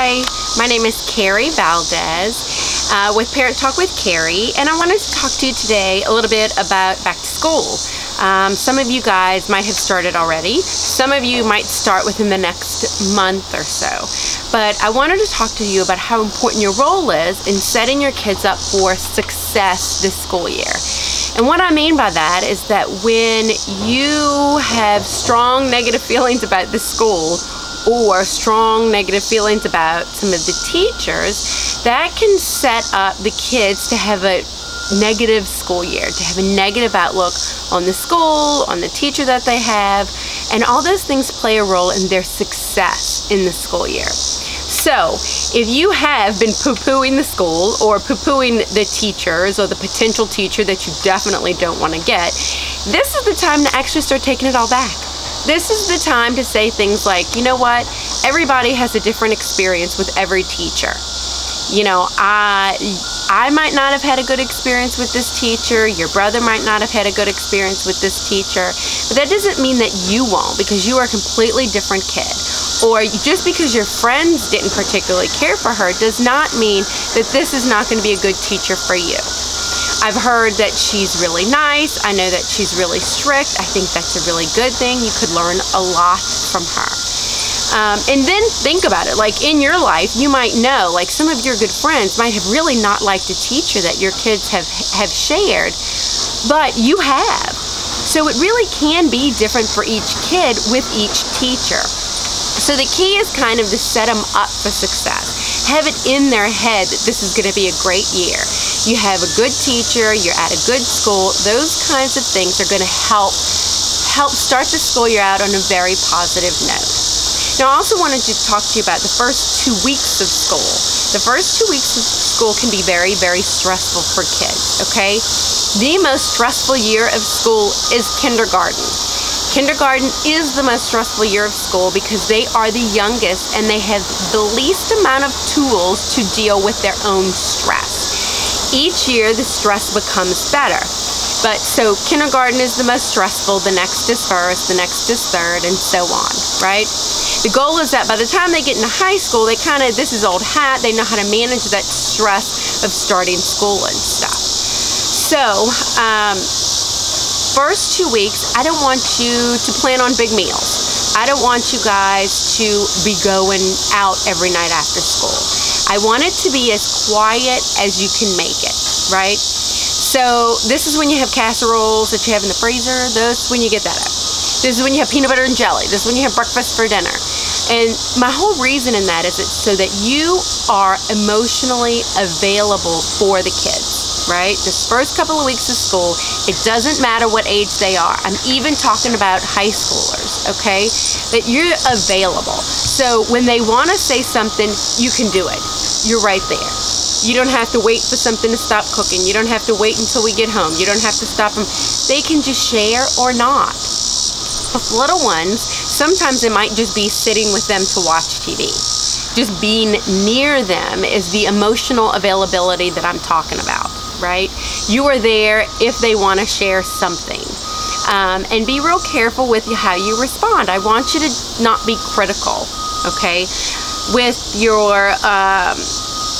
Hi, my name is Carrie Valdez with Parent Talk with Carrie, and I wanted to talk to you today a little bit about back to school. Some of you guys might have started already. Some of you might start within the next month or so. But I wanted to talk to you about how important your role is in setting your kids up for success this school year. And what I mean by that is that when you have strong negative feelings about the school or strong negative feelings about some of the teachers, that can set up the kids to have a negative school year, to have a negative outlook on the school, on the teacher that they have, and all those things play a role in their success in the school year. So, if you have been poo-pooing the school or poo-pooing the teachers or the potential teacher that you definitely don't want to get, this is the time to actually start taking it all back. This is the time to say things like, you know what, everybody has a different experience with every teacher. You know, I might not have had a good experience with this teacher, your brother might not have had a good experience with this teacher, but that doesn't mean that you won't, because you are a completely different kid. Or just because your friends didn't particularly care for her does not mean that this is not going to be a good teacher for you. I've heard that she's really nice. I know that she's really strict. I think that's a really good thing. You could learn a lot from her. And then think about it, like in your life, you might know, like some of your good friends might have really not liked a teacher that your kids have shared, but you have. So it really can be different for each kid with each teacher. So the key is kind of to set them up for success. Have it in their head that this is going to be a great year. You have a good teacher, you're at a good school, those kinds of things are going to help start the school year out on a very positive note. Now, I also wanted to talk to you about the first 2 weeks of school. The first 2 weeks of school can be very, very stressful for kids, okay? The most stressful year of school is kindergarten. Kindergarten is the most stressful year of school because they are the youngest and they have the least amount of tools to deal with their own stress. Each year, the stress becomes better. But so kindergarten is the most stressful, the next is first, the next is third, and so on, right? The goal is that by the time they get into high school, they kind of, this is old hat, they know how to manage that stress of starting school and stuff. So, first 2 weeks, I don't want you to plan on big meals. I don't want you guys to be going out every night after school. I want it to be as quiet as you can make it, right? So this is when you have casseroles that you have in the freezer. This is when you get that out. This is when you have peanut butter and jelly. This is when you have breakfast for dinner. And my whole reason in that is it's so that you are emotionally available for the kids, right? This first couple of weeks of school, it doesn't matter what age they are. I'm even talking about high schoolers, okay? That you're available. So when they want to say something, you can do it. You're right there. You don't have to wait for something to stop cooking. You don't have to wait until we get home. You don't have to stop them. They can just share or not. With little ones, sometimes it might just be sitting with them to watch TV. Just being near them is the emotional availability that I'm talking about, right? You are there if they want to share something. And be real careful with how you respond. I want you to not be critical, okay? With your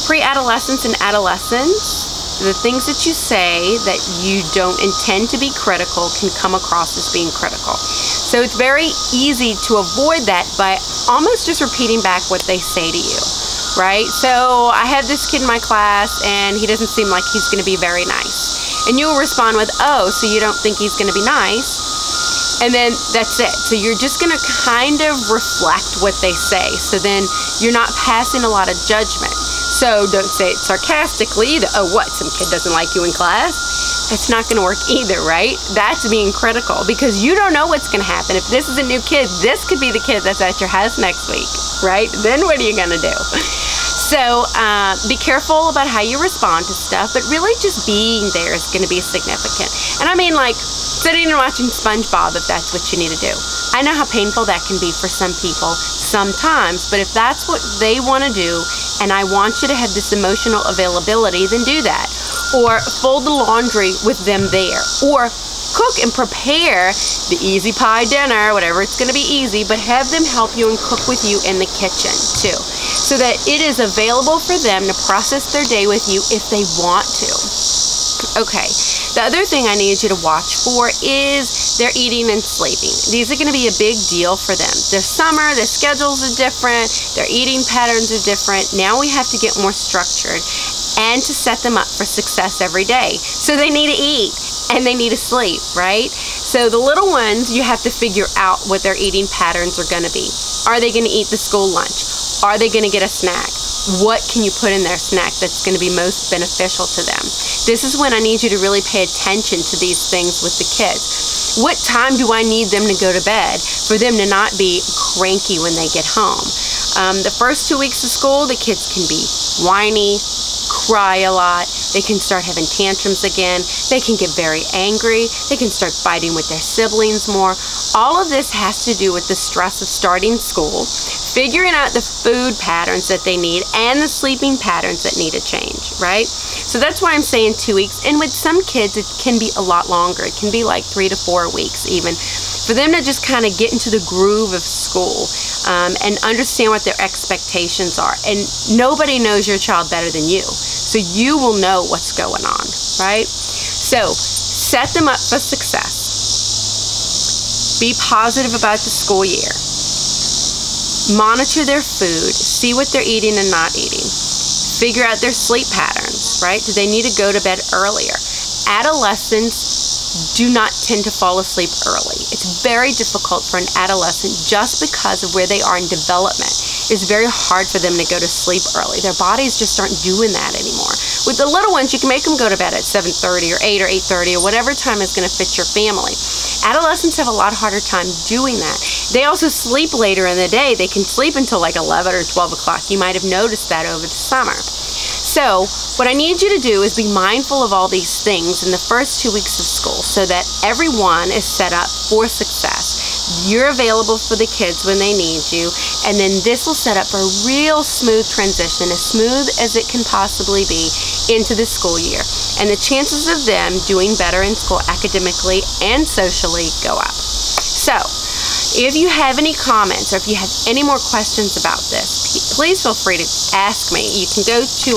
pre-adolescents and adolescents, the things that you say that you don't intend to be critical can come across as being critical. So it's very easy to avoid that by almost just repeating back what they say to you, right? So I have this kid in my class and he doesn't seem like he's going to be very nice. And you'll respond with, oh, so you don't think he's going to be nice? And then that's it. So you're just going to kind of reflect what they say. So then you're not passing a lot of judgment. So don't say it sarcastically, oh what, some kid doesn't like you in class? That's not going to work either, right? That's being critical because you don't know what's going to happen. If this is a new kid, this could be the kid that's at your house next week, right? Then what are you going to do? So be careful about how you respond to stuff, but really just being there is going to be significant. And I mean like sitting and watching SpongeBob if that's what you need to do. I know how painful that can be for some people sometimes, but if that's what they want to do and I want you to have this emotional availability, then do that. Or fold the laundry with them there. Or cook and prepare the easy pie dinner, whatever it's going to be easy, but have them help you and cook with you in the kitchen too. so that it is available for them to process their day with you if they want to. Okay, the other thing I need you to watch for is their eating and sleeping. These are going to be a big deal for them. They're summer, their schedules are different, their eating patterns are different. Now we have to get more structured and to set them up for success every day. So they need to eat and they need to sleep, right? So the little ones, you have to figure out what their eating patterns are going to be. Are they going to eat the school lunch? Are they going to get a snack? What can you put in their snack that's going to be most beneficial to them? This is when I need you to really pay attention to these things with the kids. What time do I need them to go to bed for them to not be cranky when they get home? The first 2 weeks of school, the kids can be whiny, cry a lot, they can start having tantrums again, they can get very angry, they can start fighting with their siblings more. All of this has to do with the stress of starting school, figuring out the food patterns that they need and the sleeping patterns that need to change, right? So that's why I'm saying 2 weeks, and with some kids it can be a lot longer. It can be like 3 to 4 weeks even, for them to just kind of get into the groove of school and understand what their expectations are. And nobody knows your child better than you, so you will know what's going on, right? So set them up for success. Be positive about the school year. Monitor their food, see what they're eating and not eating. Figure out their sleep patterns, right? Do they need to go to bed earlier? Adolescents do not tend to fall asleep early. It's very difficult for an adolescent just because of where they are in development. It's very hard for them to go to sleep early. Their bodies just aren't doing that anymore. With the little ones, you can make them go to bed at 7:30 or 8 or 8:30 or whatever time is going to fit your family. Adolescents have a lot harder time doing that. They also sleep later in the day. They can sleep until like 11 or 12 o'clock. You might have noticed that over the summer. So what I need you to do is be mindful of all these things in the first 2 weeks of school so that everyone is set up for success. You're available for the kids when they need you, and then this will set up for a real smooth transition, as smooth as it can possibly be, into the school year. And the chances of them doing better in school academically and socially go up. So if you have any comments or if you have any more questions about this, please feel free to ask me. You can go to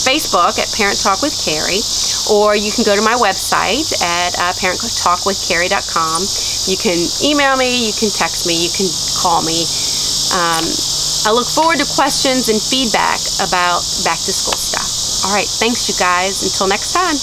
Facebook at Parent Talk with Carrie, or you can go to my website at parenttalkwithcarrie.com. You can email me, you can text me, you can call me. I look forward to questions and feedback about back to school stuff. All right, thanks you guys. Until next time.